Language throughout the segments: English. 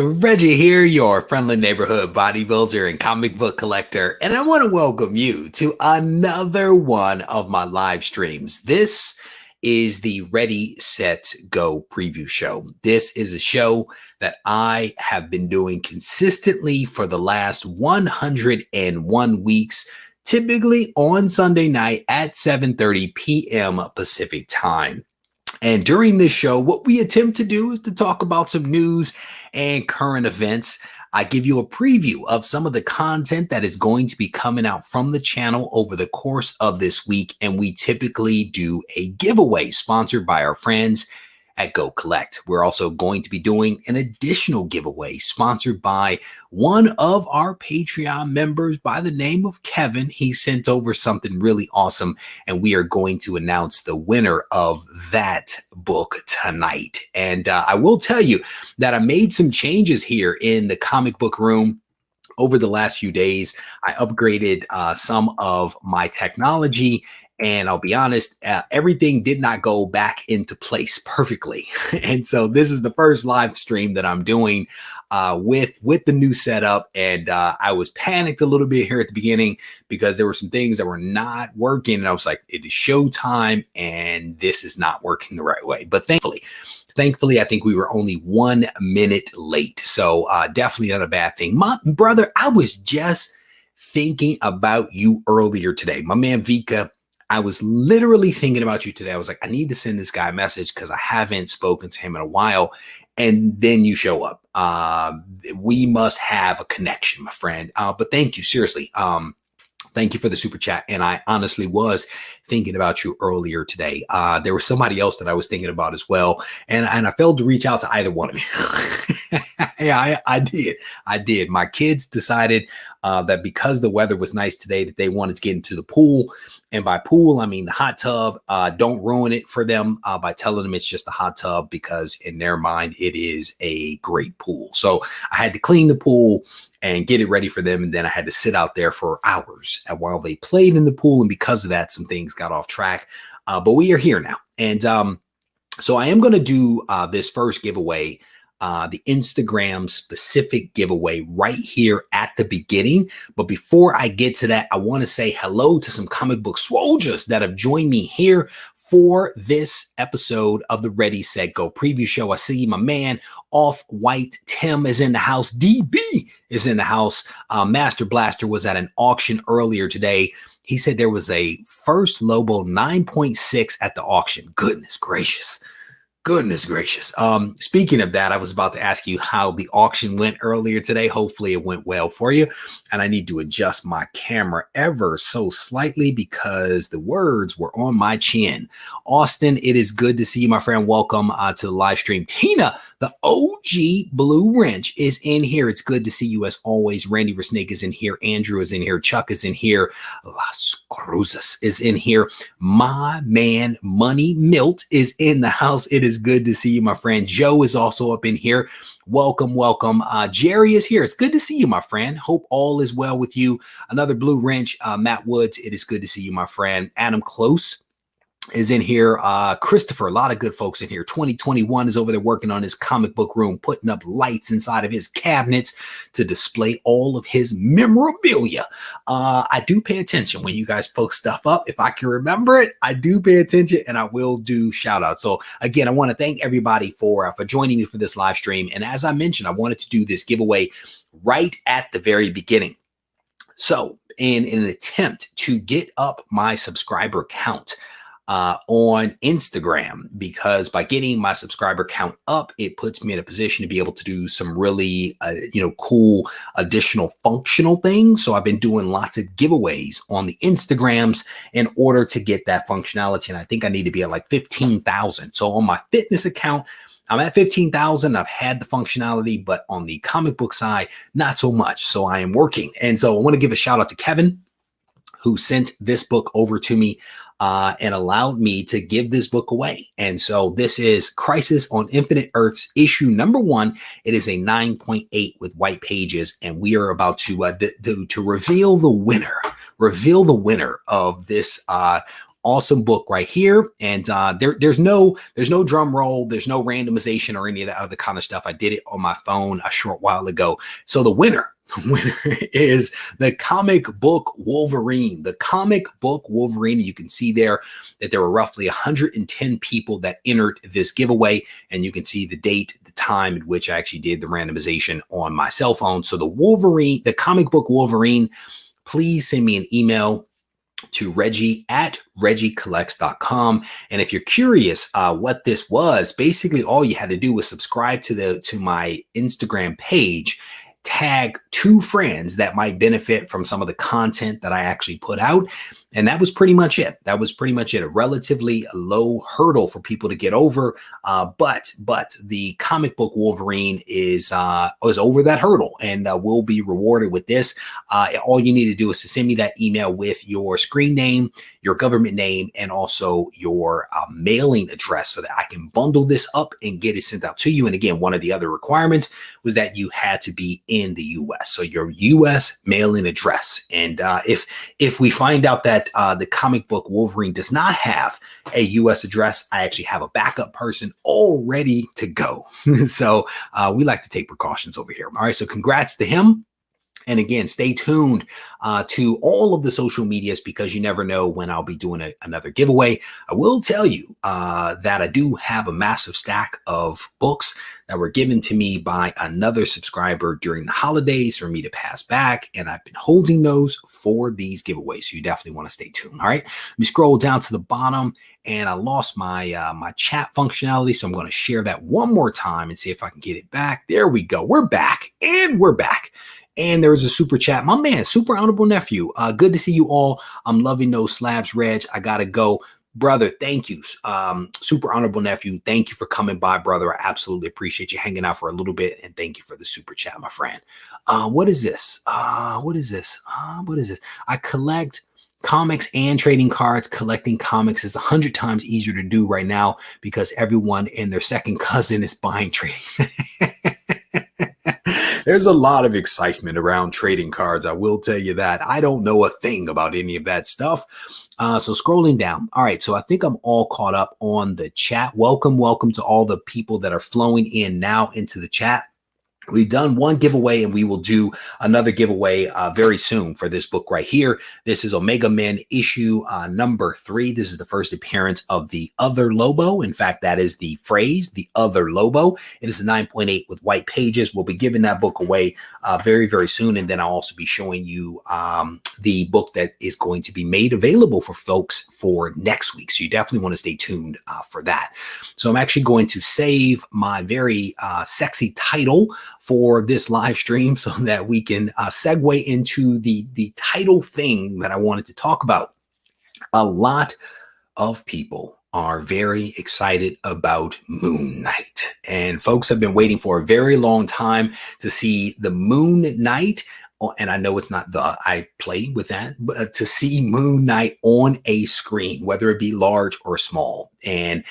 Reggie here, your friendly neighborhood bodybuilder and comic book collector, and I want to welcome you to another one of my live streams. This is the Ready, Set, Go preview show. This is a show that I have been doing consistently for the last 101 weeks, typically on Sunday night at 7:30 p.m. Pacific time. And during this show, what we attempt to do is to talk about some news and current events. I give you a preview of some of the content that is going to be coming out from the channel over the course of this week. And we typically do a giveaway sponsored by our friends at Go Collect. We're also going to be doing an additional giveaway sponsored by one of our Patreon members by the name of Kevin. He sent over something really awesome, and we are going to announce the winner of that book tonight. And I will tell you that I made some changes here in the comic book room over the last few days. I upgraded some of my technology. And I'll be honest, everything did not go back into place perfectly. And so this is the first live stream that I'm doing with the new setup. And I was panicked a little bit here at the beginning because there were some things that were not working. And I was like, it is showtime and this is not working the right way. But thankfully, I think we were only 1 minute late. So definitely not a bad thing. My brother, I was just thinking about you earlier today. My man Vika, I was literally thinking about you today. I was like, I need to send this guy a message because I haven't spoken to him in a while. And then you show up. We must have a connection, my friend. But thank you, seriously. Thank you for the super chat. And I honestly was thinking about you earlier today. There was somebody else that I was thinking about as well. And I failed to reach out to either one of you. Yeah, I did. My kids decided that because the weather was nice today, that they wanted to get into the pool. And by pool, I mean the hot tub. Don't ruin it for them by telling them it's just a hot tub, because in their mind, it is a great pool. So I had to clean the pool and get it ready for them. And then I had to sit out there for hours while they played in the pool. And because of that, some things got off track. But we are here now. And so I am going to do this first giveaway, the Instagram specific giveaway right here at the beginning. But before I get to that, I want to say hello to some comic book soldiers that have joined me here for this episode of the Ready, Set, Go preview show. I see my man Off-White Tim is in the house. DB is in the house. Master Blaster was at an auction earlier today. He said there was a first Lobo 9.6 at the auction. Goodness gracious. Goodness gracious. Speaking of that, I was about to ask you how the auction went earlier today. Hopefully it went well for you. And I need to adjust my camera ever so slightly because the words were on my chin. Austin, it is good to see you, my friend. Welcome to the live stream. Tina, the OG Blue Wrench, is in here. It's good to see you as always. Randy Resnick is in here. Andrew is in here. Chuck is in here. Las Cruzas is in here. My man Money Milt is in the house. It is good to see you, my friend. Joe is also up in here. Welcome. Jerry is here. It's good to see you, my friend. Hope all is well with you. Another Blue Wrench, Matt Woods. It is good to see you, my friend. Adam Close is in here. Christopher, a lot of good folks in here. 2021 is over there working on his comic book room, putting up lights inside of his cabinets to display all of his memorabilia. I do pay attention when you guys post stuff up. If I can remember it, I do pay attention and I will do shout outs. So again, I want to thank everybody for joining me for this live stream. And as I mentioned, I wanted to do this giveaway right at the very beginning. So in an attempt to get up my subscriber count, on Instagram, because by getting my subscriber count up, it puts me in a position to be able to do some really, cool additional functional things. So I've been doing lots of giveaways on the Instagrams in order to get that functionality. And I think I need to be at like 15,000. So on my fitness account, I'm at 15,000. I've had the functionality, but on the comic book side, not so much. So I am working. And so I want to give a shout out to Kevin, who sent this book over to me and allowed me to give this book away. And so this is Crisis on Infinite Earths, issue number 1. It is a 9.8 with white pages, and we are about to reveal the winner of this awesome book right here. And there's no drum roll, there's no randomization or any of that other kind of stuff. I did it on my phone a short while ago. So the winner is the comic book Wolverine. The comic book Wolverine. You can see there that there were roughly 110 people that entered this giveaway, and you can see the date, the time at which I actually did the randomization on my cell phone. So the Wolverine, the comic book Wolverine, please send me an email to Regie at regiecollects.com. And if you're curious what this was, basically all you had to do was subscribe to my Instagram page, tag 2 friends that might benefit from some of the content that I actually put out. And that was pretty much it. That was pretty much it. A relatively low hurdle for people to get over. But the comic book Wolverine is over that hurdle, and will be rewarded with this. All you need to do is to send me that email with your screen name, your government name, and also your mailing address so that I can bundle this up and get it sent out to you. And again, one of the other requirements was that you had to be in the US. So your US mailing address. And if we find out that the comic book Wolverine does not have a US address, I actually have a backup person all ready to go. So we like to take precautions over here. All right. So congrats to him. And again, stay tuned to all of the social medias, because you never know when I'll be doing another giveaway. I will tell you that I do have a massive stack of books that were given to me by another subscriber during the holidays for me to pass back. And I've been holding those for these giveaways. So you definitely want to stay tuned. All right. Let me scroll down to the bottom, and I lost my my chat functionality. So I'm going to share that one more time and see if I can get it back. There we go. We're back, and we're back. And there was a super chat. My man, super honorable nephew. Good to see you all. I'm loving those slabs, Reg. I got to go. Brother, thank you. Super honorable nephew. Thank you for coming by, brother. I absolutely appreciate you hanging out for a little bit. And thank you for the super chat, my friend. What is this? What is this? I collect comics and trading cards. Collecting comics is 100 times easier to do right now because everyone and their second cousin is buying trading. There's a lot of excitement around trading cards. I will tell you that. I don't know a thing about any of that stuff. So scrolling down. All right. So I think I'm all caught up on the chat. Welcome to all the people that are flowing in now into the chat. We've done one giveaway, and we will do another giveaway very soon for this book right here. This is Omega Men issue number 3. This is the first appearance of the Other Lobo. In fact, that is the phrase, the Other Lobo. It is a 9.8 with white pages. We'll be giving that book away very, very soon. And then I'll also be showing you the book that is going to be made available for folks for next week. So you definitely want to stay tuned for that. So I'm actually going to save my very sexy title for this live stream so that we can segue into the title thing that I wanted to talk about. A lot of people are very excited about Moon Knight, and folks have been waiting for a very long time to see the Moon Knight. And I know it's not I play with that, but to see Moon Knight on a screen, whether it be large or small. And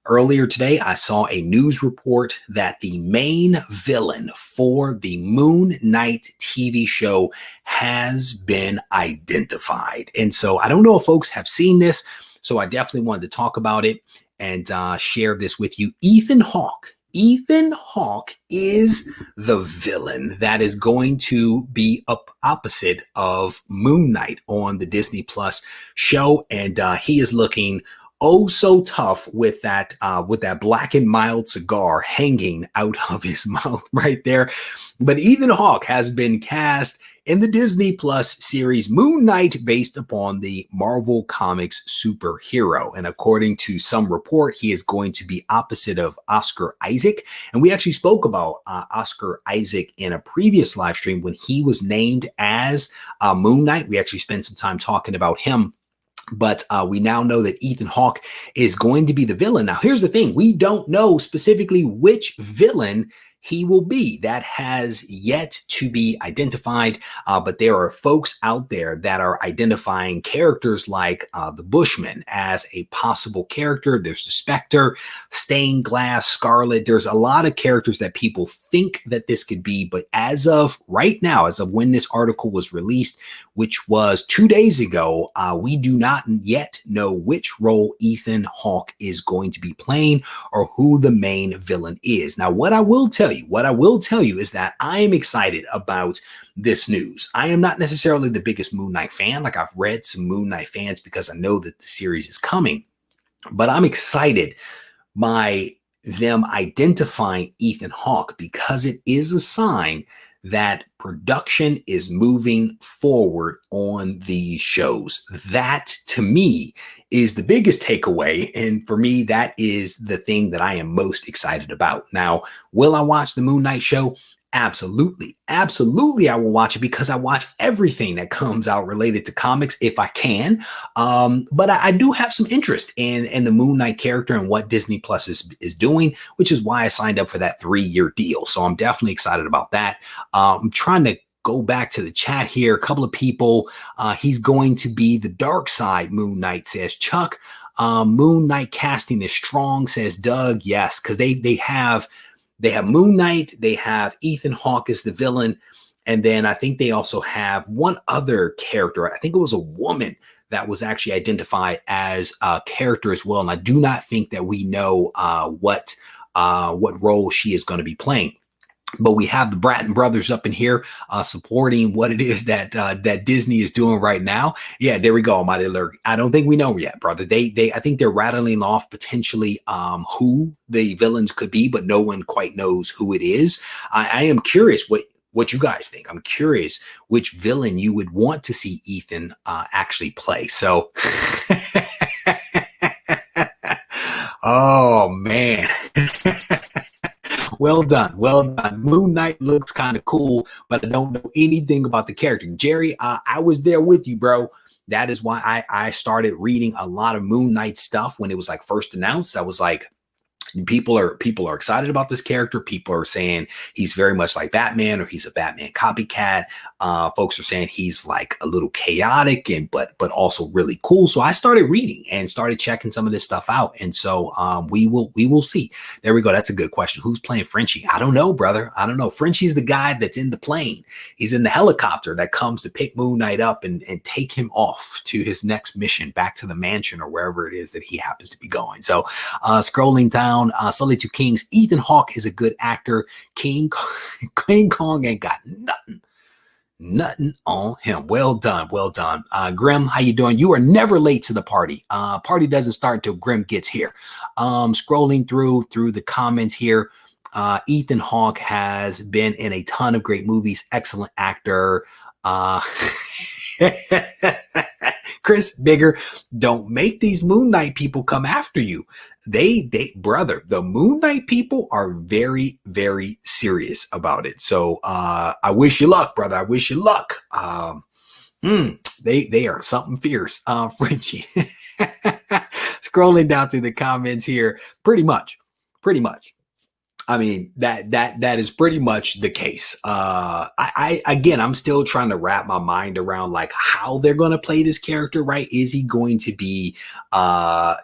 earlier today, I saw a news report that the main villain for the Moon Knight TV show has been identified. And so I don't know if folks have seen this, so I definitely wanted to talk about it and share this with you. Ethan Hawke. Ethan Hawke is the villain that is going to be opposite of Moon Knight on the Disney Plus show. And he is looking so tough with that black and mild cigar hanging out of his mouth right there. But Ethan Hawke has been cast in the Disney Plus series Moon Knight, based upon the Marvel Comics superhero. And according to some report, he is going to be opposite of Oscar Isaac. And we actually spoke about Oscar Isaac in a previous live stream when he was named as Moon Knight. We actually spent some time talking about him. But we now know that Ethan Hawke is going to be the villain. Now, here's the thing. We don't know specifically which villain he will be. That has yet to be identified. But there are folks out there that are identifying characters like the Bushman as a possible character. There's the Spectre, Stained Glass, Scarlet. There's a lot of characters that people think that this could be. But as of right now, as of when this article was released, which was 2 days ago. We do not yet know which role Ethan Hawke is going to be playing or who the main villain is. Now, what I will tell you is that I am excited about this news. I am not necessarily the biggest Moon Knight fan. Like, I've read some Moon Knight fans because I know that the series is coming, but I'm excited by them identifying Ethan Hawke because it is a sign that production is moving forward on these shows. That, to me, is the biggest takeaway. And for me, that is the thing that I am most excited about. Now, will I watch the Moon Knight show? Absolutely. Absolutely, I will watch it because I watch everything that comes out related to comics if I can. But I do have some interest in the Moon Knight character and what Disney Plus is doing, which is why I signed up for that 3-year deal. So I'm definitely excited about that. I'm trying to go back to the chat here. A couple of people, he's going to be the dark side Moon Knight, says Chuck. Moon Knight casting is strong, says Doug. Yes, because they have Moon Knight, they have Ethan Hawke as the villain, and then I think they also have one other character. I think it was a woman that was actually identified as a character as well, and I do not think that we know what role she is going to be playing. But we have the Bratton brothers up in here supporting what it is that that Disney is doing right now. Yeah, there we go, Mighty Alert. I don't think we know yet, brother. I think they're rattling off potentially who the villains could be, but no one quite knows who it is. I am curious what you guys think. I'm curious which villain you would want to see Ethan actually play. So, oh man. Well done. Well done. Moon Knight looks kind of cool, but I don't know anything about the character. Jerry, I was there with you, bro. That is why I started reading a lot of Moon Knight stuff when it was like first announced. I was like, people are excited about this character. People are saying he's very much like Batman, or he's a Batman copycat. Folks are saying he's like a little chaotic but also really cool. So I started reading and started checking some of this stuff out. And so we will see. There we go. That's a good question. Who's playing Frenchie? I don't know, brother. I don't know. Frenchie's the guy that's in the plane. He's in the helicopter that comes to pick Moon Knight up and take him off to his next mission, back to the mansion or wherever it is that he happens to be going. So scrolling down, Sully to Kings, Ethan Hawke is a good actor. King Kong ain't got nothing on him. Well done. Well done. Grim, how you doing? You are never late to the party. Party doesn't start until Grim gets here. Scrolling through the comments here. Ethan Hawke has been in a ton of great movies. Excellent actor. Chris Bigger, don't make these Moon Knight people come after you. Brother, the Moon Knight people are very, very serious about it. So I wish you luck, brother. I wish you luck. They are something fierce. Frenchie. Scrolling down through the comments here, pretty much. I mean, that is pretty much the case. I'm still trying to wrap my mind around like how they're going to play this character, right? Is he going to be, a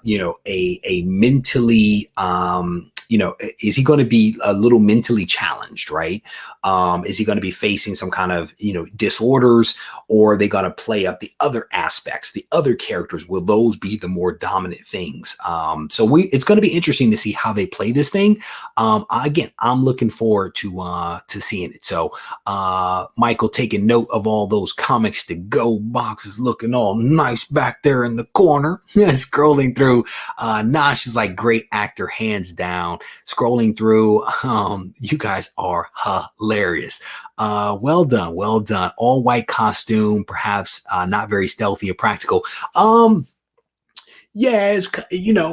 mentally, is he going to be a little mentally challenged, right? Is he going to be facing some kind of, disorders, or are they going to play up the other aspects, the other characters? Will those be the more dominant things? It's going to be interesting to see how they play this thing. Again, I'm looking forward to seeing it. So, Michael taking note of all those comics to go boxes looking all nice back there in the corner. Scrolling through, Nash is like great actor, hands down. Scrolling through, you guys are hilarious. Well done. All white costume, perhaps not very stealthy or practical. Yeah,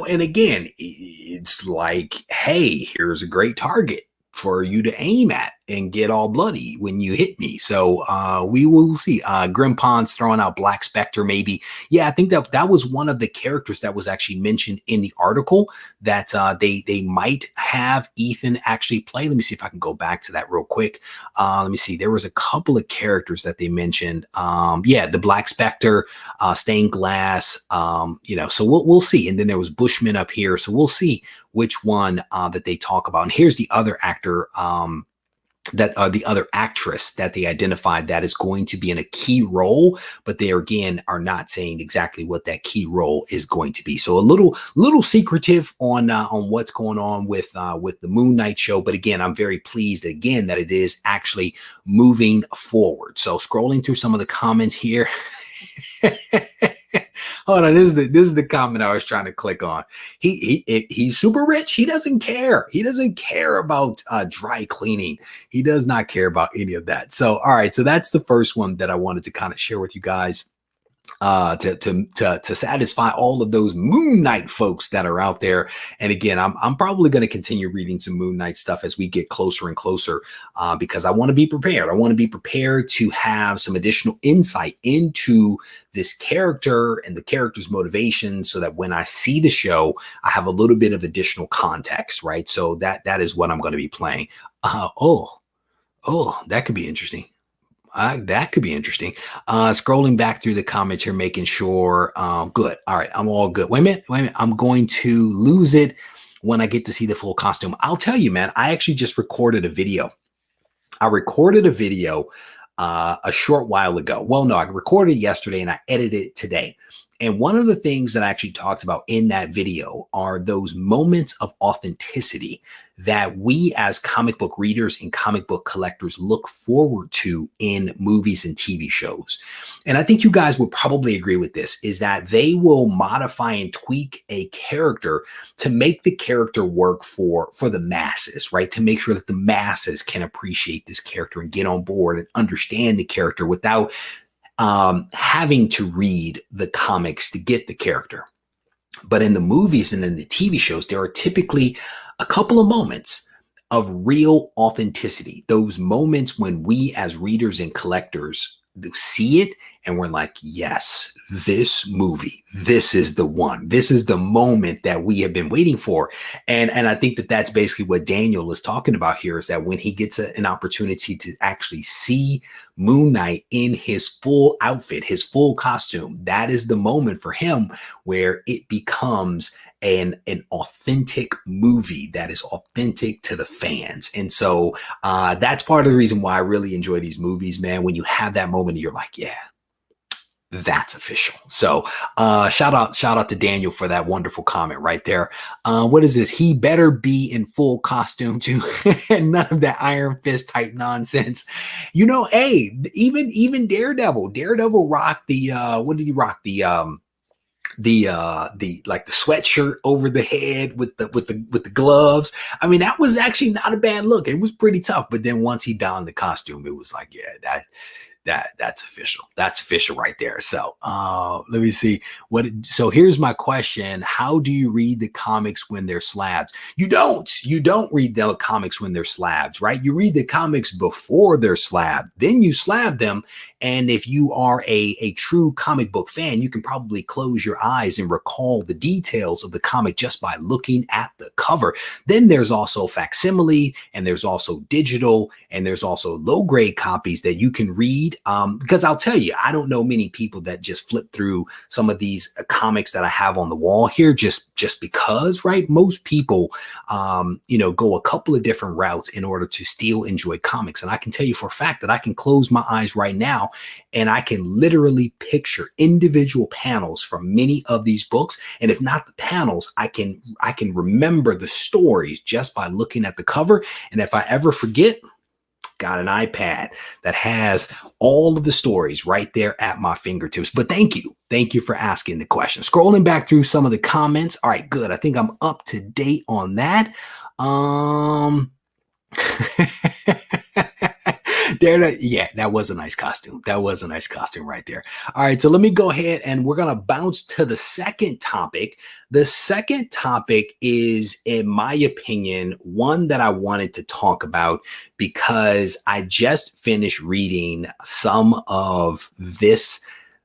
and again, it's like, hey, here's a great target for you to aim at and get all bloody when you hit me. So we will see. Grim Pond's throwing out Black Spectre, maybe. Yeah, I think that was one of the characters that was actually mentioned in the article that they might have Ethan actually play. Let me see if I can go back to that real quick. Let me see. There was a couple of characters that they mentioned. The Black Spectre, Stained Glass, so we'll see. And then there was Bushman up here. So we'll see which one that they talk about. And here's the other actor that the other actress that they identified that is going to be in a key role, but they again are not saying exactly what that key role is going to be. So a little secretive on what's going on with the Moon Knight show. But again, I'm very pleased again that it is actually moving forward. So scrolling through some of the comments here. Hold on, this is the comment I was trying to click on. He's super rich. He doesn't care. He doesn't care about dry cleaning. He does not care about any of that. So, all right. So that's the first one that I wanted to kind of share with you guys. To satisfy all of those Moon Knight folks that are out there. And again, I'm probably going to continue reading some Moon Knight stuff as we get closer and closer, because I want to be prepared. I want to be prepared to have some additional insight into this character and the character's motivation, so that when I see the show, I have a little bit of additional context, right? So that is what I'm going to be playing. Oh, that could be interesting. That could be interesting. Scrolling back through the comments here, making sure. Good. All right. I'm all good. Wait a minute. I'm going to lose it when I get to see the full costume. I'll tell you, man, I actually just recorded a video. I recorded a video a short while ago. Well, no, I recorded it yesterday and I edited it today. And one of the things that I actually talked about in that video are those moments of authenticity that we as comic book readers and comic book collectors look forward to in movies and TV shows. And I think you guys would probably agree with this, is that they will modify and tweak a character to make the character work for the masses, right? To make sure that the masses can appreciate this character and get on board and understand the character without having to read the comics to get the character. But in the movies and in the TV shows, there are typically a couple of moments of real authenticity. Those moments when we as readers and collectors see it and we're like, yes, this movie, this is the one. This is the moment that we have been waiting for. And I think that that's basically what Daniel is talking about here, is that when he gets an opportunity to actually see Moon Knight in his full outfit, his full costume, that is the moment for him where it becomes an authentic movie that is authentic to the fans. And so that's part of the reason why I really enjoy these movies, man. When you have that moment, you're like, yeah, that's official. So shout out to Daniel for that wonderful comment right there. What is this? He better be in full costume too, and none of that Iron Fist type nonsense. You know, hey, even Daredevil rocked the what did he rock? The like the sweatshirt over the head with the gloves. I mean, that was actually not a bad look. It was pretty tough. But then once he donned the costume, it was like, yeah, that's official. That's official right there. So let me see so here's my question. How do you read the comics when they're slabs? You don't read the comics when they're slabs, right? You read the comics before they're slabbed, then you slab them. And if you are a true comic book fan, you can probably close your eyes and recall the details of the comic just by looking at the cover. Then there's also facsimile, and there's also digital, and there's also low grade copies that you can read. Because I'll tell you, I don't know many people that just flip through some of these comics that I have on the wall here just because, right? Most people, go a couple of different routes in order to still enjoy comics. And I can tell you for a fact that I can close my eyes right now and I can literally picture individual panels from many of these books. And if not the panels, I can remember the stories just by looking at the cover. And if I ever forget, got an iPad that has all of the stories right there at my fingertips. But thank you for asking the question. Scrolling back through some of the comments. All right, good. I think I'm up to date on that. Yeah, that was a nice costume. That was a nice costume right there. All right, so let me go ahead and we're going to bounce to the second topic. The second topic is, in my opinion, one that I wanted to talk about because I just finished reading some of this.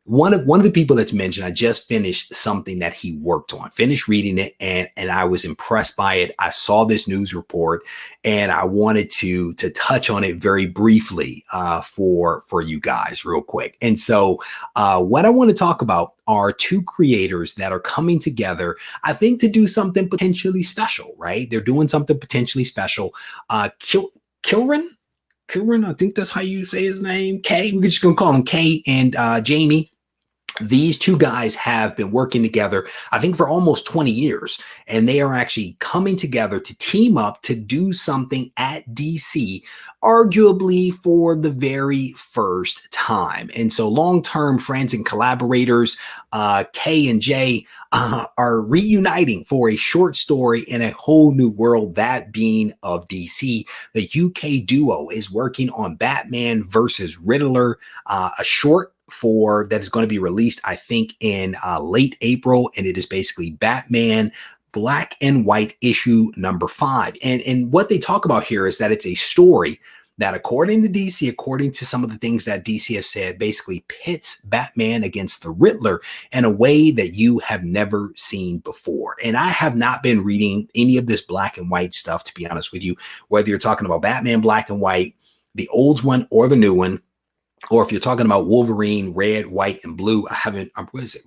One of the people that's mentioned, I just finished something that he worked on, finished reading it, and I was impressed by it. I saw this news report and I wanted to touch on it very briefly for you guys real quick. And so what I want to talk about are two creators that are coming together, I think, to do something potentially special, right? They're doing something potentially special. Kilrin? Kieran, I think that's how you say his name. Kay. We're just gonna call him Kay and Jamie. These two guys have been working together, I think, for almost 20 years, and they are actually coming together to team up to do something at DC, arguably for the very first time. And so, long-term friends and collaborators, K and J, are reuniting for a short story in a whole new world, that being of DC. The UK duo is working on Batman versus Riddler, a short for that is going to be released, I think, in late April, and it is basically Batman Black and White issue number 5. And what they talk about here is that it's a story that, according to DC, according to some of the things that DC have said, basically pits Batman against the Riddler in a way that you have never seen before. And I have not been reading any of this Black and White stuff, to be honest with you, whether you're talking about Batman Black and White, the old one or the new one, or if you're talking about Wolverine, red, white, and blue. I haven't, what is it?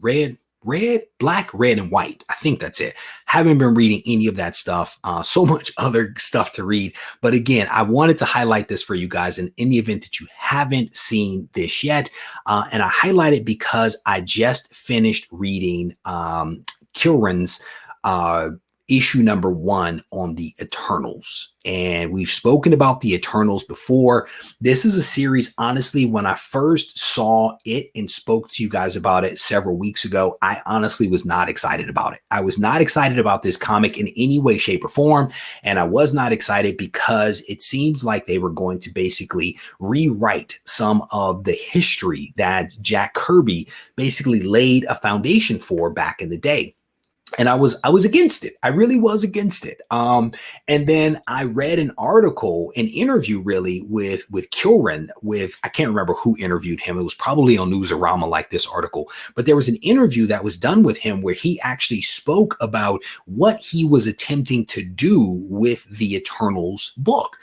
Red, black, red, and white. I think that's it. Haven't been reading any of that stuff. So much other stuff to read. But again, I wanted to highlight this for you guys in the event that you haven't seen this yet. And I highlight it because I just finished reading Kieran's issue number 1 on the Eternals. And we've spoken about the Eternals before. This is a series, honestly, when I first saw it and spoke to you guys about it several weeks ago, I honestly was not excited about it. I was not excited about this comic in any way, shape, or form. And I was not excited because it seems like they were going to basically rewrite some of the history that Jack Kirby basically laid a foundation for back in the day. And I was against it. I really was against it. And then I read an article, an interview really with Kieran, I can't remember who interviewed him. It was probably on Newsarama, like this article, but there was an interview that was done with him where he actually spoke about what he was attempting to do with the Eternals book.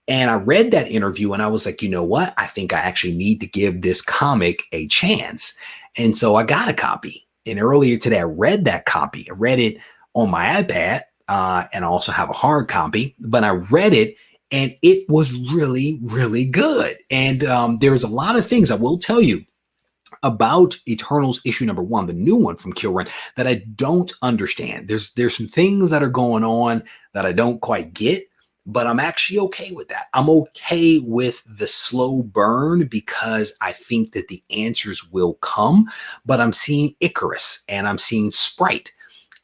And I read that interview and I was like, you know what? I think I actually need to give this comic a chance. And so I got a copy. And earlier today, I read that copy. I read it on my iPad, and I also have a hard copy, but I read it and it was really, really good. And there's a lot of things I will tell you about Eternals issue number 1, the new one from Kieran, that I don't understand. There's some things that are going on that I don't quite get, but I'm actually okay with that. I'm okay with the slow burn because I think that the answers will come, but I'm seeing Icarus and I'm seeing Sprite.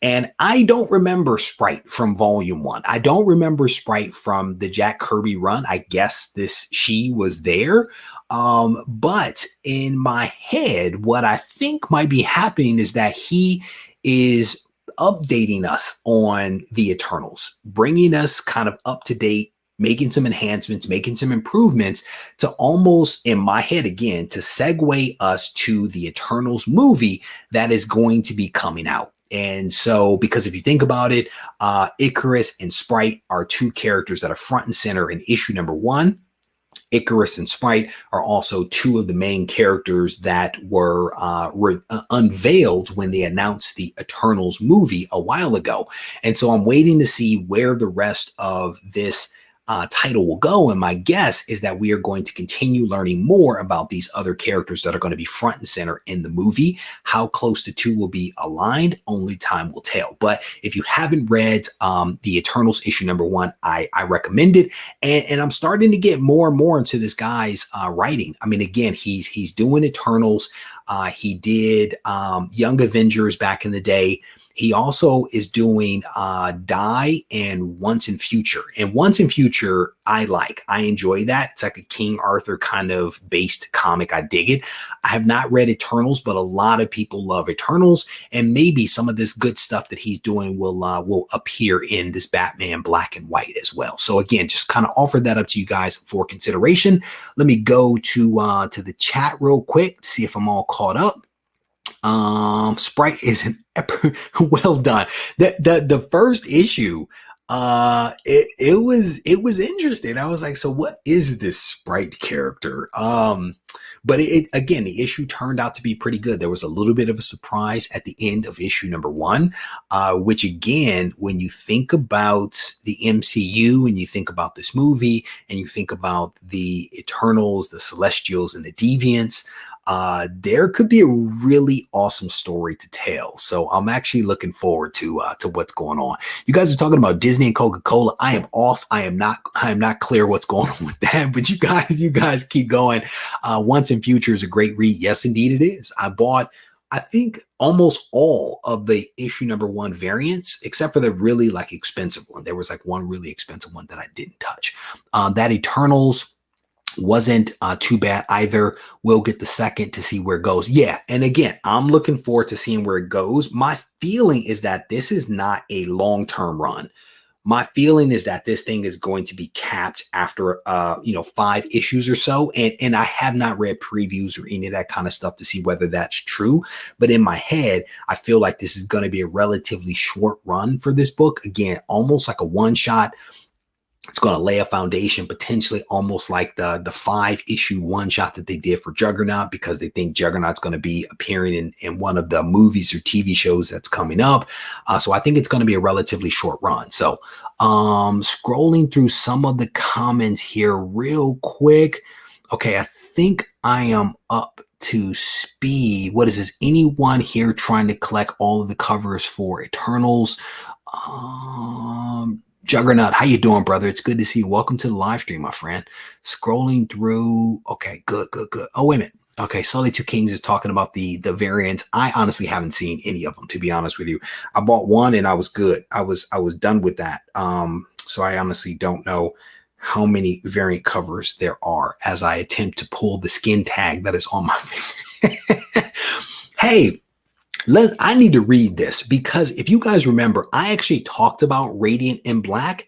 And I don't remember Sprite from volume 1. I don't remember Sprite from the Jack Kirby run. I guess she was there. But in my head, what I think might be happening is that he is updating us on the Eternals, bringing us kind of up to date, making some enhancements, making some improvements to almost, in my head again, to segue us to the Eternals movie that is going to be coming out. And so, because if you think about it, Icarus and Sprite are 2 characters that are front and center in issue number 1. Icarus and Sprite are also 2 of the main characters that were unveiled when they announced the Eternals movie a while ago. And so I'm waiting to see where the rest of this title will go. And my guess is that we are going to continue learning more about these other characters that are going to be front and center in the movie. How close the 2 will be aligned, only time will tell. But if you haven't read the Eternals issue number 1, I recommend it. And I'm starting to get more and more into this guy's writing. I mean, again, he's doing Eternals. He did Young Avengers back in the day. He also is doing Die and Once and Future. And Once and Future, I enjoy that. It's like a King Arthur kind of based comic. I dig it. I have not read Eternals, but a lot of people love Eternals. And maybe some of this good stuff that he's doing will appear in this Batman Black and White as well. So again, just kind of offer that up to you guys for consideration. Let me go to the chat real quick to see if I'm all caught up. Sprite is an well done. The first issue, it was interesting. I was like, so what is this Sprite character? But again, the issue turned out to be pretty good. There was a little bit of a surprise at the end of issue number 1, which again, when you think about the MCU and you think about this movie and you think about the Eternals, the Celestials, and the Deviants, there could be a really awesome story to tell. So I'm actually looking forward to what's going on. You guys are talking about Disney and Coca-Cola. I am off. I am not clear what's going on with that, but you guys keep going. Once and Future is a great read. Yes, indeed it is. I bought, I think, almost all of the issue #1 variants, except for the really like expensive one. There was like one really expensive one that I didn't touch. That Eternals wasn't too bad either. We'll get the second to see where it goes. Yeah, and again, I'm looking forward to seeing where it goes. My feeling is that this is not a long-term run. My feeling is that this thing is going to be capped after 5 issues or so. And I have not read previews or any of that kind of stuff to see whether that's true. But in my head, I feel like this is going to be a relatively short run for this book. Again, almost like a one-shot. It's going to lay a foundation, potentially almost like the 5-issue one-shot that they did for Juggernaut, because they think Juggernaut's going to be appearing in one of the movies or TV shows that's coming up. So I think it's going to be a relatively short run. So scrolling through some of the comments here real quick. Okay, I think I am up to speed. What is this? Anyone here trying to collect all of the covers for Eternals? Juggernaut, how you doing, brother? It's good to see you. Welcome to the live stream, my friend. Scrolling through. Okay, good. Oh, wait a minute. Okay, Sully Two Kings is talking about the variants. I honestly haven't seen any of them, to be honest with you. I bought one and I was good. I was done with that. So I honestly don't know how many variant covers there are as I attempt to pull the skin tag that is on my finger. Hey, I need to read this, because if you guys remember, I actually talked about Radiant in Black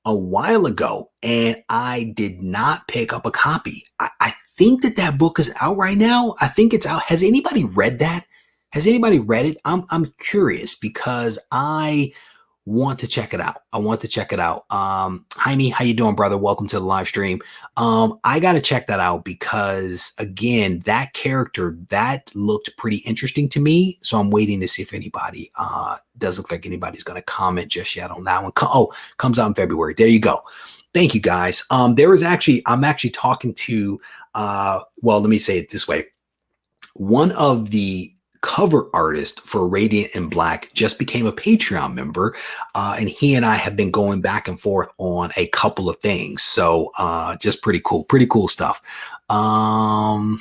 a while ago, and I did not pick up a copy. I think that book is out right now. I think it's out. Has anybody read that? Has anybody read it? I'm curious, because I want to check it out. Jaime, how you doing, brother? Welcome to the live stream. I got to check that out, because again, that character, that looked pretty interesting to me. So I'm waiting to see if anybody, does look like anybody's going to comment just yet on that one. Comes out in February. There you go. Thank you, guys. I'm actually talking to, well, let me say it this way. One of the cover artist for Radiant in Black just became a Patreon member, and he and I have been going back and forth on a couple of things. So just pretty cool stuff. All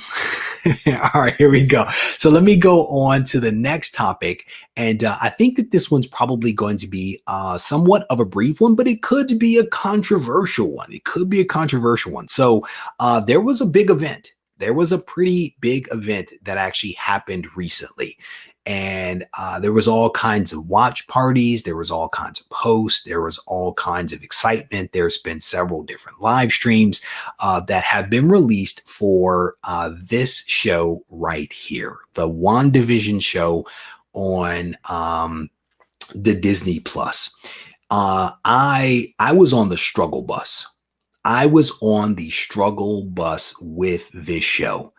right, here we go. So let me go on to the next topic. And I think that this one's probably going to be somewhat of a brief one, but it could be a controversial one. So there was a big event. There was a pretty big event that actually happened recently. And there was all kinds of watch parties. There was all kinds of posts. There was all kinds of excitement. There's been several different live streams that have been released for this show right here, the WandaVision show on the Disney Plus. I was on the struggle bus. I was on the struggle bus with this show.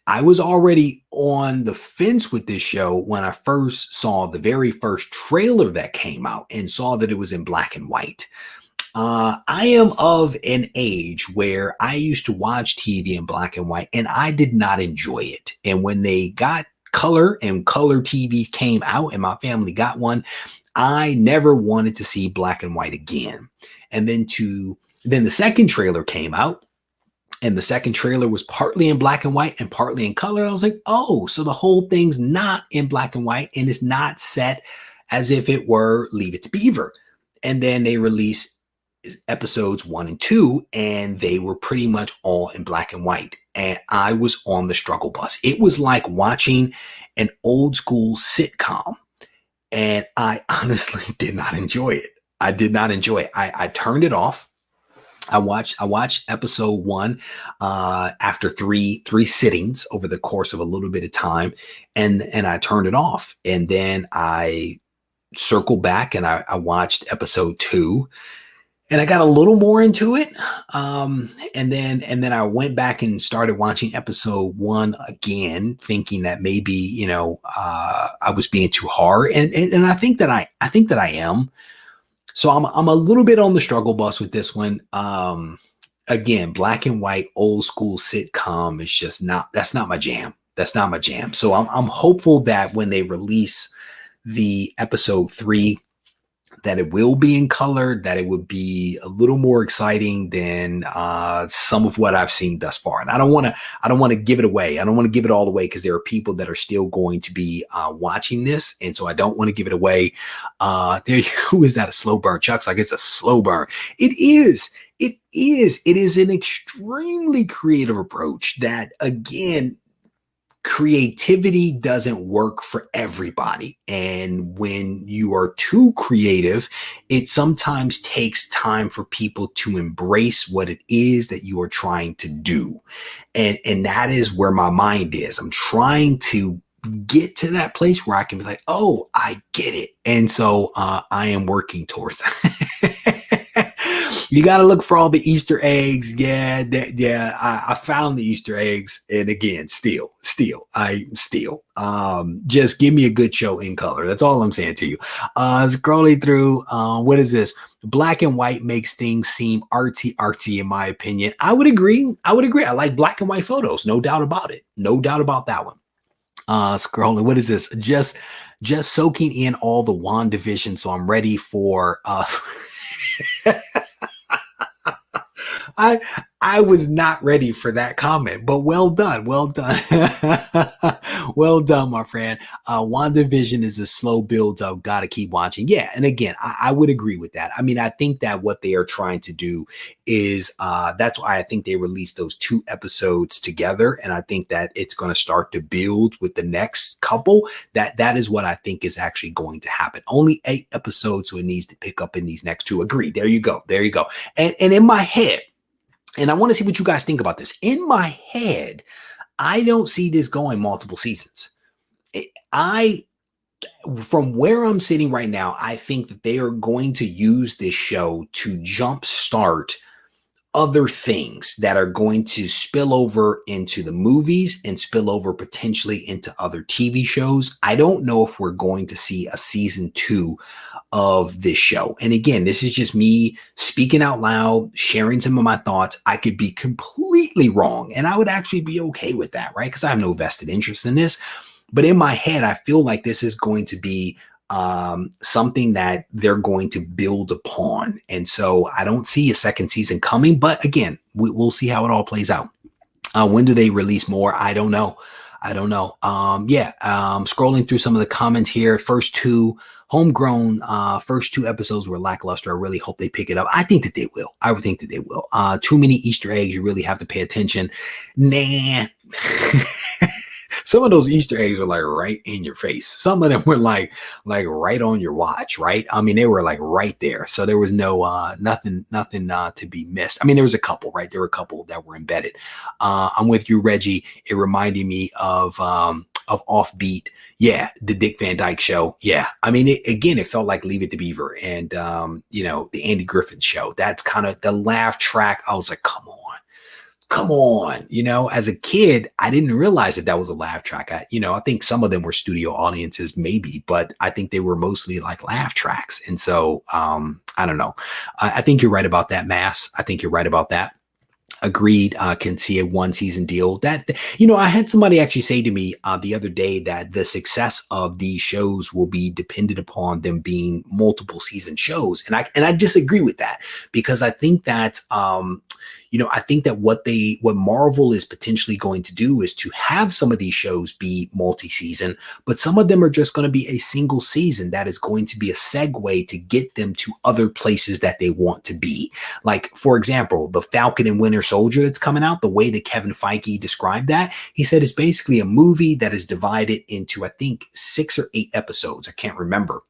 I was already on the fence with this show when I first saw the very first trailer that came out and saw that it was in black and white. I am of an age where I used to watch TV in black and white, and I did not enjoy it. And when they got color and color TVs came out and my family got one, I never wanted to see black and white again. And then the second trailer came out, and the second trailer was partly in black and white and partly in color. I was like, oh, so the whole thing's not in black and white and it's not set as if it were Leave It to Beaver. And then they released episodes 1 and 2, and they were pretty much all in black and white. And I was on the struggle bus. It was like watching an old school sitcom. And I honestly did not enjoy it. I turned it off. I watched episode 1 after three sittings over the course of a little bit of time, and I turned it off. And then I circled back and I watched episode 2, and I got a little more into it. And then I went back and started watching episode 1 again, thinking that maybe I was being too hard, and I think that I am. So I'm a little bit on the struggle bus with this one. Again, black and white, old school sitcom is just that's not my jam. That's not my jam. So I'm hopeful that when they release the episode 3, that it will be in color, that it would be a little more exciting than some of what I've seen thus far. And I don't want to give it away. I don't want to give it all away because there are people that are still going to be watching this, and so I don't want to give it away. Who is that? A slow burn? Chuck's like, it's a slow burn. It is. It is. It is an extremely creative approach that, again, creativity doesn't work for everybody. And when you are too creative, it sometimes takes time for people to embrace what it is that you are trying to do. And that is where my mind is. I'm trying to get to that place where I can be like, oh, I get it. And so I am working towards that. You got to look for all the Easter eggs. Yeah. I found the Easter eggs. And again, still, just give me a good show in color. That's all I'm saying to you. Scrolling through, what is this? Black and white makes things seem artsy, in my opinion. I would agree. I like black and white photos. No doubt about it. No doubt about that one. Scrolling. What is this? Just soaking in all the WandaVision. So I'm ready for, I was not ready for that comment, but well done. Well done, my friend. WandaVision is a slow build up. Got to keep watching. Yeah. And again, I would agree with that. I mean, I think that what they are trying to do is that's why I think they released those 2 episodes together. And I think that it's going to start to build with the next couple. That is what I think is actually going to happen. Only 8 episodes, so it needs to pick up in these next 2. Agreed. There you go. And in my head, and I want to see what you guys think about this. In my head, I don't see this going multiple seasons. From where I'm sitting right now, I think that they are going to use this show to jumpstart other things that are going to spill over into the movies and spill over potentially into other TV shows. I don't know if we're going to see a season 2 of this show. And again, this is just me speaking out loud, sharing some of my thoughts. I could be completely wrong, and I would actually be okay with that, right? Because I have no vested interest in this. But in my head, I feel like this is going to be something that they're going to build upon. And so I don't see a second season coming. But again, we'll see how it all plays out. When do they release more? I don't know. Scrolling through some of the comments here. First 2 episodes were lackluster. I really hope they pick it up. I think that they will. I would think that they will. Too many Easter eggs. You really have to pay attention. Nah. Some of those Easter eggs were like right in your face. Some of them were like right on your watch, right? I mean, they were like right there. So there was no nothing to be missed. I mean, there was a couple, right? There were a couple that were embedded. I'm with you, Reggie. It reminded me of Offbeat. Yeah, the Dick Van Dyke Show. Yeah, I mean, it felt like Leave It to Beaver and the Andy Griffith Show. That's kind of the laugh track. I was like, come on. As a kid, I didn't realize that was a laugh track. I think some of them were studio audiences, maybe, but I think they were mostly like laugh tracks. And so I don't know. I think you're right about that, Mass. I think you're right about that. Agreed. Can see a 1-season deal. That I had somebody actually say to me the other day that the success of these shows will be dependent upon them being multiple season shows, and I disagree with that, because I think that I think that what Marvel is potentially going to do is to have some of these shows be multi-season, but some of them are just going to be a single season that is going to be a segue to get them to other places that they want to be. Like, for example, the Falcon and Winter Soldier that's coming out, the way that Kevin Feige described that, he said it's basically a movie that is divided into, I think, 6 or 8 episodes. I can't remember.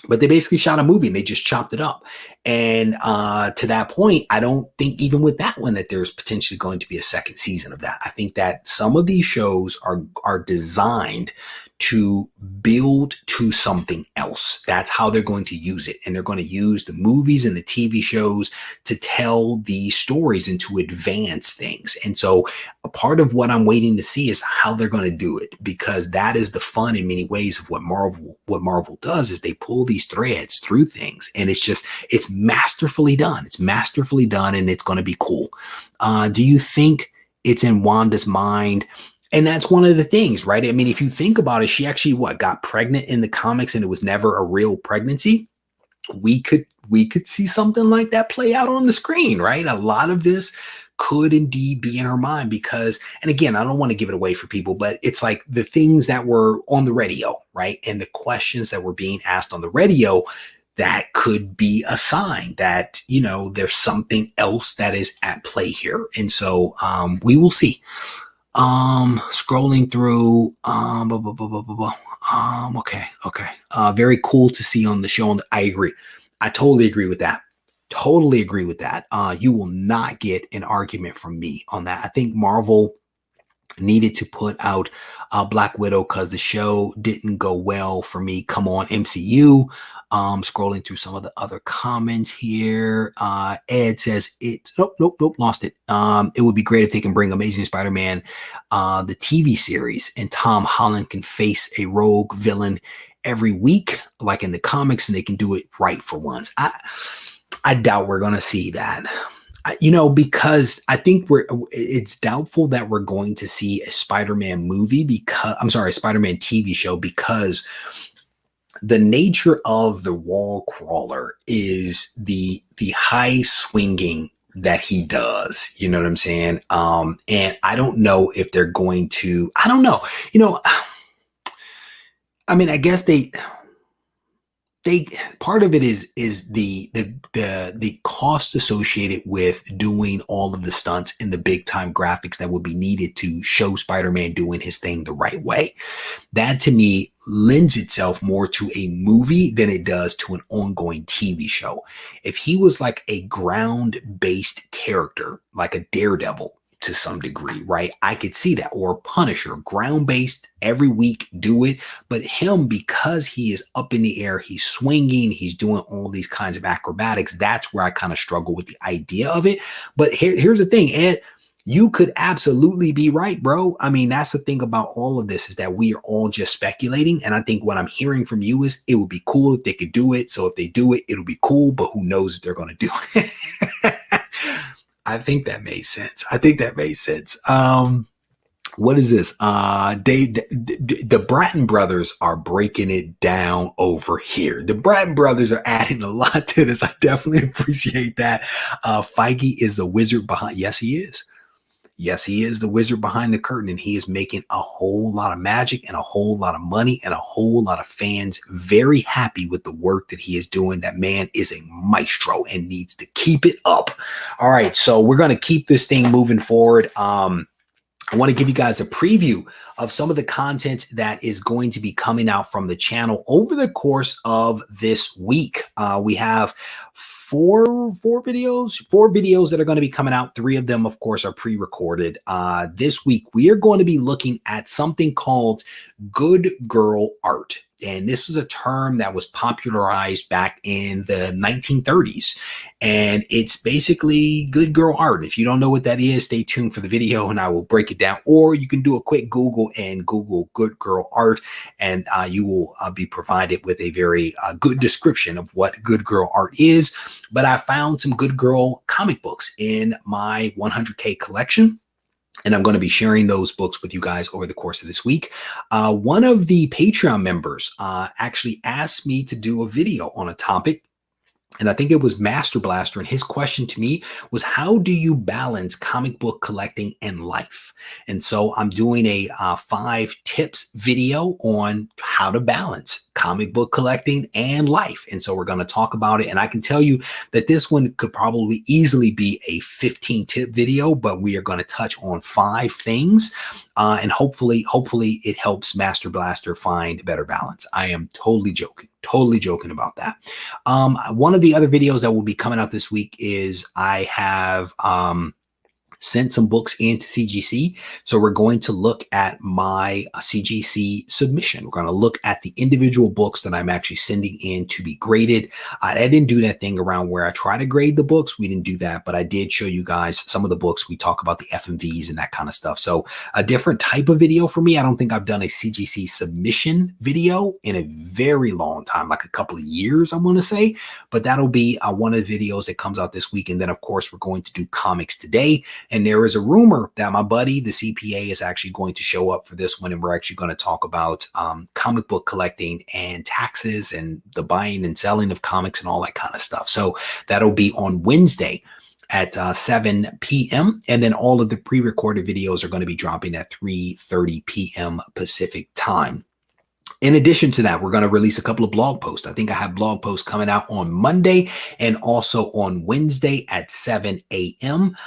But they basically shot a movie and they just chopped it up. And to that point, I don't think even with that one that there's potentially going to be a second season of that. I think that some of these shows are designed to build to something else. That's how they're going to use it. And they're going to use the movies and the TV shows to tell these stories and to advance things. And so a part of what I'm waiting to see is how they're going to do it, because that is the fun in many ways of what Marvel does, is they pull these threads through things, and it's masterfully done. It's masterfully done, and it's going to be cool. Do you think it's in Wanda's mind? And that's one of the things, right? I mean, if you think about it, she actually got pregnant in the comics, and it was never a real pregnancy. We could see something like that play out on the screen, right? A lot of this could indeed be in her mind, because, and again, I don't want to give it away for people, but it's like the things that were on the radio, right? And the questions that were being asked on the radio, that could be a sign that, you know, there's something else that is at play here. And so we will see. Scrolling through, okay. Very cool to see on the show. I agree. I totally agree with that. Totally agree with that. You will not get an argument from me on that. I think Marvel needed to put out Black Widow because the show didn't go well for me. Come on, MCU. Scrolling through some of the other comments here. Ed says nope, lost it. It would be great if they can bring Amazing Spider-Man, the TV series, and Tom Holland can face a rogue villain every week, like in the comics, and they can do it right for once. I doubt we're going to see that. You know, because I think it's doubtful that we're going to see a Spider-Man movie, a Spider-Man TV show, because the nature of the wall crawler is the high swinging that he does. You know what I'm saying? And I don't know if they're going to, I don't know, you know, I mean, I guess they part of it is the cost associated with doing all of the stunts and the big time graphics that would be needed to show Spider-Man doing his thing the right way. That to me lends itself more to a movie than it does to an ongoing TV show. If he was like a ground-based character, like a Daredevil to some degree, right? I could see that. Or Punisher, ground-based, every week, do it. But him, because he is up in the air, he's swinging, he's doing all these kinds of acrobatics, that's where I kind of struggle with the idea of it. But here's the thing, Ed, you could absolutely be right, bro. I mean, that's the thing about all of this, is that we are all just speculating. And I think what I'm hearing from you is it would be cool if they could do it. So if they do it, it'll be cool, but who knows if they're going to do it. I think that made sense. What is this? The Bratton brothers are breaking it down over here. The Bratton brothers are adding a lot to this. I definitely appreciate that. Feige is the wizard behind. Yes, he is. Yes, he is the wizard behind the curtain, and he is making a whole lot of magic and a whole lot of money and a whole lot of fans very happy with the work that he is doing. That man is a maestro and needs to keep it up. All right, so we're going to keep this thing moving forward. I want to give you guys a preview of some of the content that is going to be coming out from the channel over the course of this week. We have four videos that are going to be coming out. 3 of them, of course, are pre-recorded. This week, we are going to be looking at something called good girl art. And this was a term that was popularized back in the 1930s. And it's basically good girl art. If you don't know what that is, stay tuned for the video and I will break it down. Or you can do a quick Google and Google good girl art, and you will be provided with a very good description of what good girl art is. But I found some good girl comic books in my 100K collection, and I'm going to be sharing those books with you guys over the course of this week. One of the Patreon members actually asked me to do a video on a topic, and I think it was Master Blaster. And his question to me was, how do you balance comic book collecting and life? And so I'm doing a 5 tips video on how to balance comic book collecting and life. And so we're going to talk about it. And I can tell you that this one could probably easily be a 15 tip video, but we are going to touch on 5 things. And hopefully it helps Master Blaster find better balance. I am totally joking about that. One of the other videos that will be coming out this week is I have sent some books into CGC. So we're going to look at my CGC submission. We're going to look at the individual books that I'm actually sending in to be graded. I didn't do that thing around where I try to grade the books. We didn't do that, but I did show you guys some of the books. We talk about the FMVs and that kind of stuff. So a different type of video for me. I don't think I've done a CGC submission video in a very long time, like a couple of years, I want to say, but that'll be one of the videos that comes out this week. And then of course, we're going to do comics today. And there is a rumor that my buddy, the CPA, is actually going to show up for this one. And we're actually going to talk about comic book collecting and taxes and the buying and selling of comics and all that kind of stuff. So that'll be on Wednesday at 7 p.m. And then all of the pre-recorded videos are going to be dropping at 3:30 p.m. Pacific time. In addition to that, we're going to release a couple of blog posts. I think I have blog posts coming out on Monday and also on Wednesday at 7 a.m.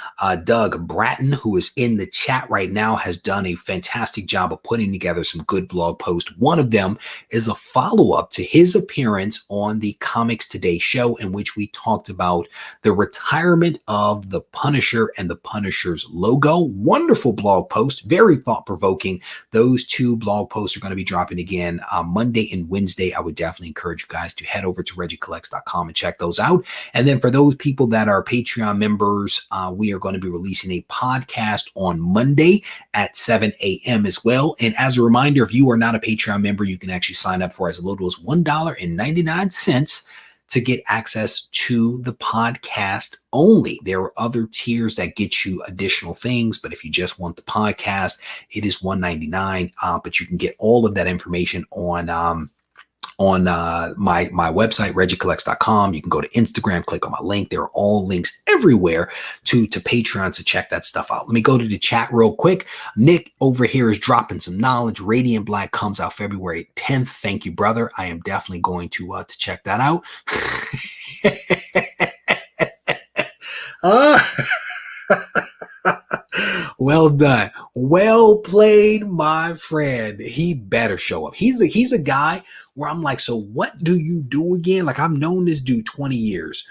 Doug Bratton, who is in the chat right now, has done a fantastic job of putting together some good blog posts. One of them is a follow-up to his appearance on the Comics Today show, in which we talked about the retirement of the Punisher and the Punisher's logo. Wonderful blog post, very thought-provoking. Those two blog posts are going to be dropping again Monday and Wednesday. I would definitely encourage you guys to head over to regiecollects.com and check those out. And then for those people that are Patreon members, we are going to be releasing a podcast on Monday at 7 a.m. as well. And as a reminder, if you are not a Patreon member, you can actually sign up for as little as $1.99 to get access to the podcast only. There are other tiers that get you additional things, but if you just want the podcast, it is $1.99. But you can get all of that information on my website, regiecollects.com. You can go to Instagram, click on my link. There are all links everywhere to Patreon, so check that stuff out. Let me go to the chat real quick. Nick over here is dropping some knowledge. Radiant Black comes out February 10th. Thank you, brother. I am definitely going to check that out. Well done. Well played, my friend. He better show up. He's a guy where I'm like, so what do you do again? Like, I've known this dude 20 years.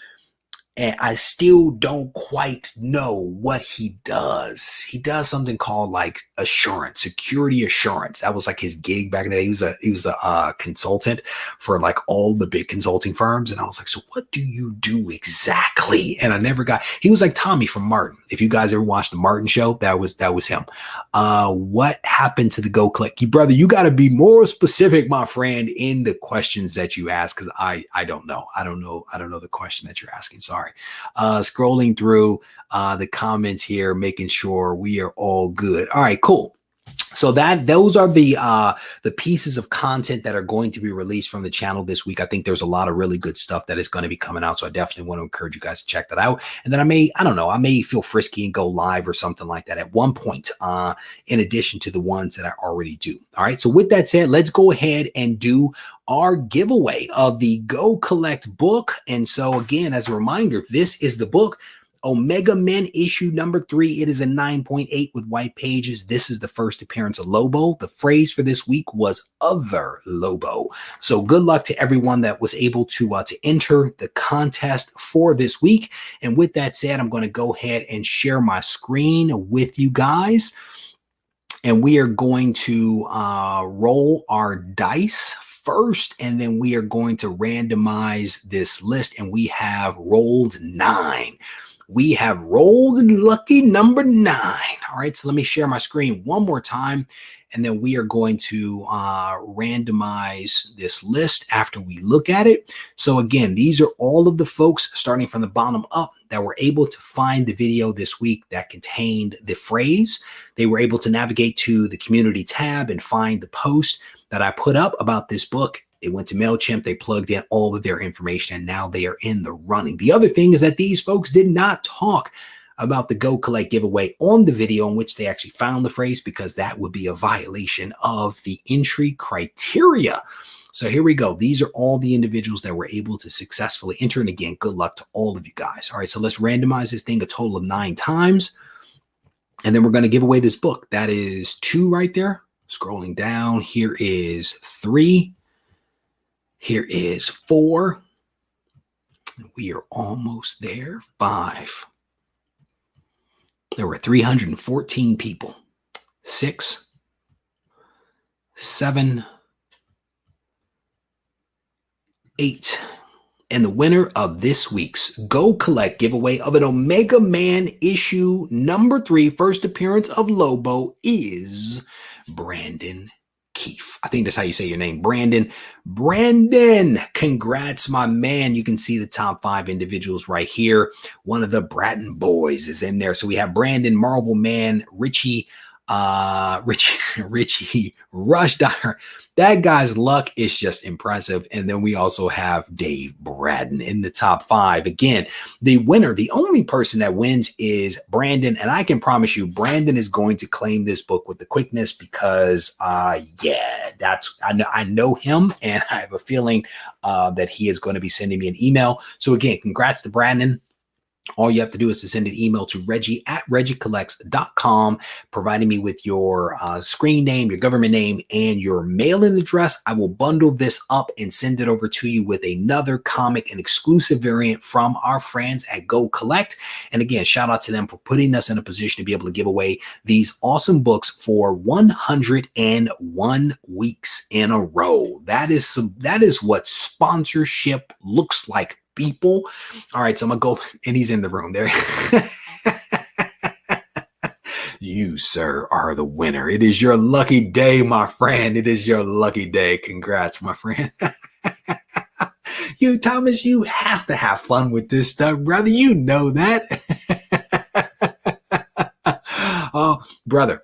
And I still don't quite know what he does. He does something called like assurance, security assurance. That was like his gig back in the day. He was a consultant for like all the big consulting firms. And I was like, so what do you do exactly? And I never got, he was like Tommy from Martin. If you guys ever watched the Martin show, that was him. What happened to the Go Collect? Brother, you got to be more specific, my friend, in the questions that you ask. Cause I don't know. I don't know the question that you're asking. Sorry. Scrolling through the comments here, making sure we are all good. All right, cool. So those are the pieces of content that are going to be released from the channel this week. I think there's a lot of really good stuff that is going to be coming out. So I definitely want to encourage you guys to check that out. And then I may feel frisky and go live or something like that at one point, in addition to the ones that I already do. All right. So with that said, let's go ahead and do our giveaway of the Go Collect book. And so again, as a reminder, this is the book, Omega Men issue number 3. It is a 9.8 with white pages. This is the first appearance of Lobo. The phrase for this week was other Lobo. So good luck to everyone that was able to enter the contest for this week. And with that said, I'm going to go ahead and share my screen with you guys. And we are going to roll our dice first, and then we are going to randomize this list. And we have rolled 9. We have rolled lucky number 9. All right, so let me share my screen one more time, and then we are going to randomize this list after we look at it. So again, these are all of the folks starting from the bottom up that were able to find the video this week that contained the phrase. They were able to navigate to the community tab and find the post that I put up about this book. It went to MailChimp, they plugged in all of their information, and now they are in the running. The other thing is that these folks did not talk about the Go Collect giveaway on the video in which they actually found the phrase, because that would be a violation of the entry criteria. So here we go. These are all the individuals that were able to successfully enter. And again, good luck to all of you guys. All right, so let's randomize this thing a total of 9 times. And then we're going to give away this book. That is 2 right there. Scrolling down, here is 3. Here is 4. We are almost there. 5. There were 314 people. 6, 7, 8. And the winner of this week's Go Collect giveaway of an Omega Man issue number 3, first appearance of Lobo, is Brandon Keefe. I think that's how you say your name, Brandon. Brandon, congrats, my man. You can see the top 5 individuals right here. One of the Bratton boys is in there. So we have Brandon, Marvel Man, Richie Rush Dyer. That guy's luck is just impressive. And then we also have Dave Braden in the top 5. Again, the winner, the only person that wins is Brandon. And I can promise you, Brandon is going to claim this book with the quickness because, I know him, and I have a feeling that he is going to be sending me an email. So again, congrats to Brandon. All you have to do is to send an email to Regie@regiecollects.com, providing me with your screen name, your government name, and your mailing address. I will bundle this up and send it over to you with another comic, an exclusive variant from our friends at Go Collect. And again, shout out to them for putting us in a position to be able to give away these awesome books for 101 weeks in a row. That is what sponsorship looks like, people. All right, so I'm gonna go, and he's in the room there. You, sir, are the winner. It is your lucky day, my friend. It is your lucky day. Congrats, my friend. You, Thomas, you have to have fun with this stuff, brother. You know that. Oh, brother.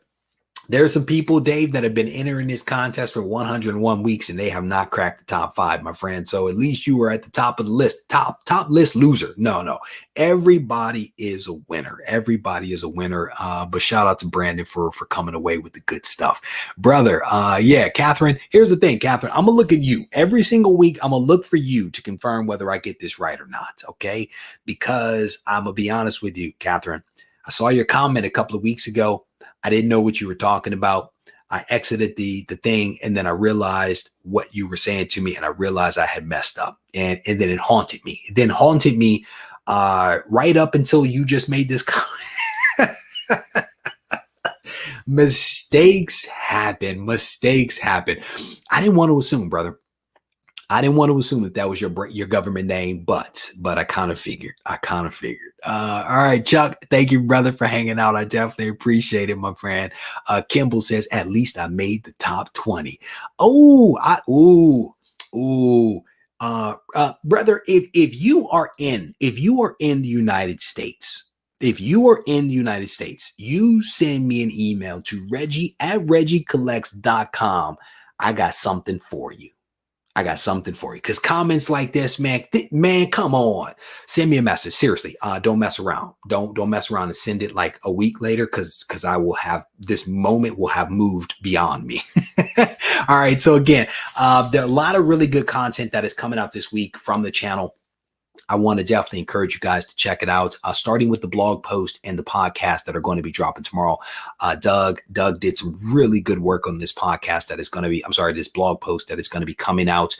There's some people, Dave, that have been entering this contest for 101 weeks, and they have not cracked the top 5, my friend. So at least you were at the top of the list, top list loser. No, everybody is a winner. Everybody is a winner. But shout out to Brandon for coming away with the good stuff, brother. Yeah, Catherine. Here's the thing, Catherine. I'm gonna look at you every single week. I'm gonna look for you to confirm whether I get this right or not. Okay, because I'm gonna be honest with you, Catherine. I saw your comment a couple of weeks ago. I didn't know what you were talking about. I exited the thing, and then I realized what you were saying to me, and I realized I had messed up. And then it haunted me. It then haunted me right up until you just made this comment. Mistakes happen. Mistakes happen. I didn't want to assume, brother. I didn't want to assume that was your government name, but I kind of figured. All right, Chuck, thank you, brother, for hanging out. I definitely appreciate it, my friend. Kimball says, at least I made the top 20. Brother, if you are in the United States, you send me an email to Regie@regiecollects.com. I got something for you. Because comments like this, man, come on. Send me a message. Seriously, don't mess around. Don't mess around and send it like a week later, because I will have, this moment will have moved beyond me. All right. So again, there are a lot of really good content that is coming out this week from the channel. I want to definitely encourage you guys to check it out, starting with the blog post and the podcast that are going to be dropping tomorrow. Doug did some really good work on this podcast that is going to be, this blog post that is going to be coming out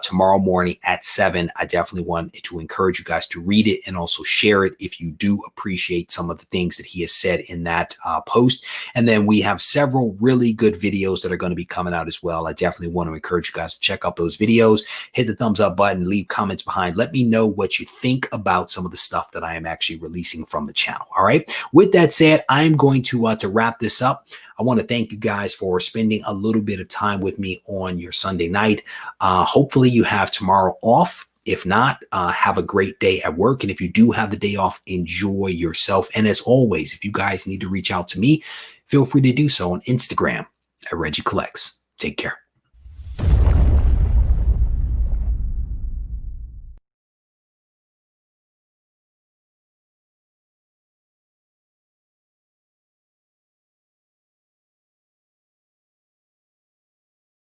tomorrow morning at 7. I definitely want to encourage you guys to read it and also share it if you do appreciate some of the things that he has said in that post. And then we have several really good videos that are going to be coming out as well. I definitely want to encourage you guys to check out those videos, hit the thumbs up button, leave comments behind. Let me know what you think about some of the stuff that I am actually releasing from the channel. All right. With that said, I'm going to wrap this up. I want to thank you guys for spending a little bit of time with me on your Sunday night. Hopefully you have tomorrow off. If not, have a great day at work. And if you do have the day off, enjoy yourself. And as always, if you guys need to reach out to me, feel free to do so on Instagram at Regie Collects. Take care.